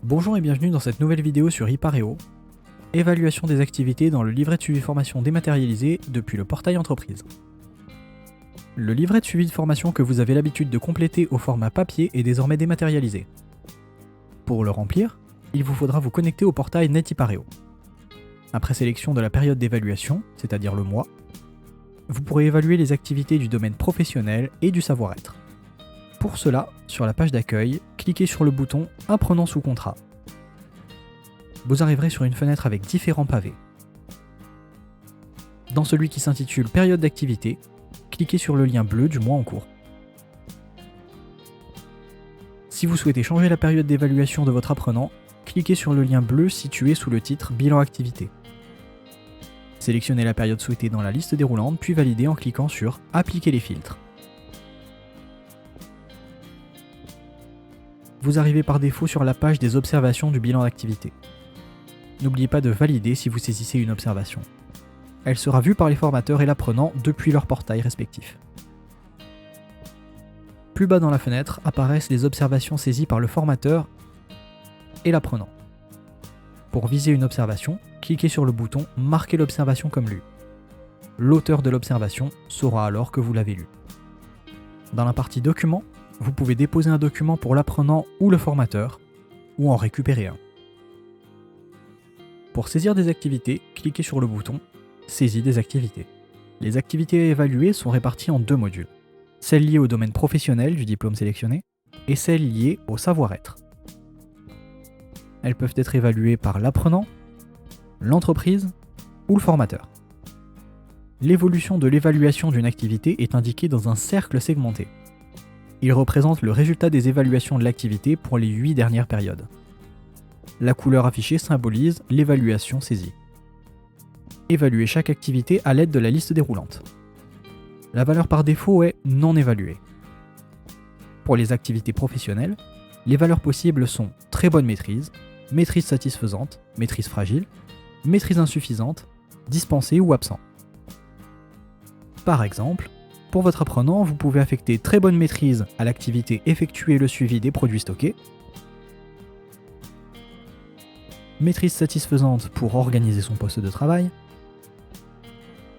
Bonjour et bienvenue dans cette nouvelle vidéo sur Ipareo, évaluation des activités dans le livret de suivi de formation dématérialisé depuis le portail entreprise. Le livret de suivi de formation que vous avez l'habitude de compléter au format papier est désormais dématérialisé. Pour le remplir, il vous faudra vous connecter au portail NetIpareo. Après sélection de la période d'évaluation, c'est-à-dire le mois, vous pourrez évaluer les activités du domaine professionnel et du savoir-être. Pour cela, sur la page d'accueil, cliquez sur le bouton « Apprenant sous contrat ». Vous arriverez sur une fenêtre avec différents pavés. Dans celui qui s'intitule « Période d'activité », cliquez sur le lien bleu du mois en cours. Si vous souhaitez changer la période d'évaluation de votre apprenant, cliquez sur le lien bleu situé sous le titre « Bilan activité ». Sélectionnez la période souhaitée dans la liste déroulante, puis validez en cliquant sur « Appliquer les filtres ». Vous arrivez par défaut sur la page des observations du bilan d'activité. N'oubliez pas de valider si vous saisissez une observation. Elle sera vue par les formateurs et l'apprenant depuis leur portail respectif. Plus bas dans la fenêtre apparaissent les observations saisies par le formateur et l'apprenant. Pour viser une observation, cliquez sur le bouton « Marquer l'observation comme lue ». L'auteur de l'observation saura alors que vous l'avez lue. Dans la partie « Documents », vous pouvez déposer un document pour l'apprenant ou le formateur, ou en récupérer un. Pour saisir des activités, cliquez sur le bouton « Saisie des activités ». Les activités à évaluer sont réparties en deux modules, celles liées au domaine professionnel du diplôme sélectionné et celles liées au savoir-être. Elles peuvent être évaluées par l'apprenant, l'entreprise ou le formateur. L'évolution de l'évaluation d'une activité est indiquée dans un cercle segmenté. Il représente le résultat des évaluations de l'activité pour les 8 dernières périodes. La couleur affichée symbolise l'évaluation saisie. Évaluez chaque activité à l'aide de la liste déroulante. La valeur par défaut est non évaluée. Pour les activités professionnelles, les valeurs possibles sont très bonne maîtrise, maîtrise satisfaisante, maîtrise fragile, maîtrise insuffisante, dispensé ou absent. Par exemple, pour votre apprenant, vous pouvez affecter très bonne maîtrise à l'activité effectuer le suivi des produits stockés, maîtrise satisfaisante pour organiser son poste de travail,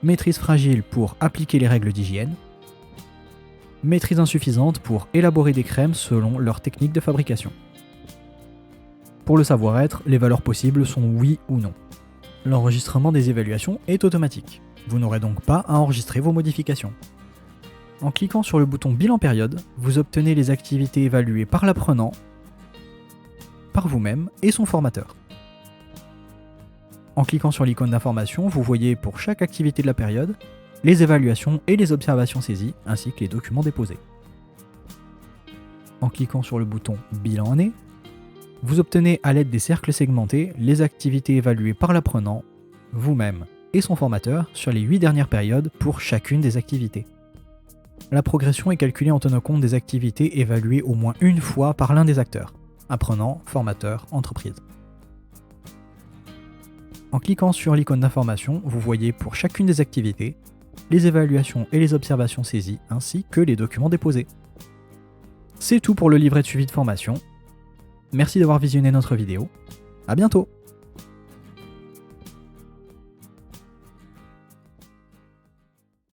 maîtrise fragile pour appliquer les règles d'hygiène, maîtrise insuffisante pour élaborer des crèmes selon leur technique de fabrication. Pour le savoir-être, les valeurs possibles sont oui ou non. L'enregistrement des évaluations est automatique. Vous n'aurez donc pas à enregistrer vos modifications. En cliquant sur le bouton Bilan période, vous obtenez les activités évaluées par l'apprenant, par vous-même et son formateur. En cliquant sur l'icône d'information, vous voyez pour chaque activité de la période, les évaluations et les observations saisies, ainsi que les documents déposés. En cliquant sur le bouton Bilan année, vous obtenez à l'aide des cercles segmentés les activités évaluées par l'apprenant, vous-même et son formateur sur les 8 dernières périodes pour chacune des activités. La progression est calculée en tenant compte des activités évaluées au moins une fois par l'un des acteurs, apprenant, formateur, entreprise. En cliquant sur l'icône d'information, vous voyez pour chacune des activités, les évaluations et les observations saisies, ainsi que les documents déposés. C'est tout pour le livret de suivi de formation. Merci d'avoir visionné notre vidéo. À bientôt!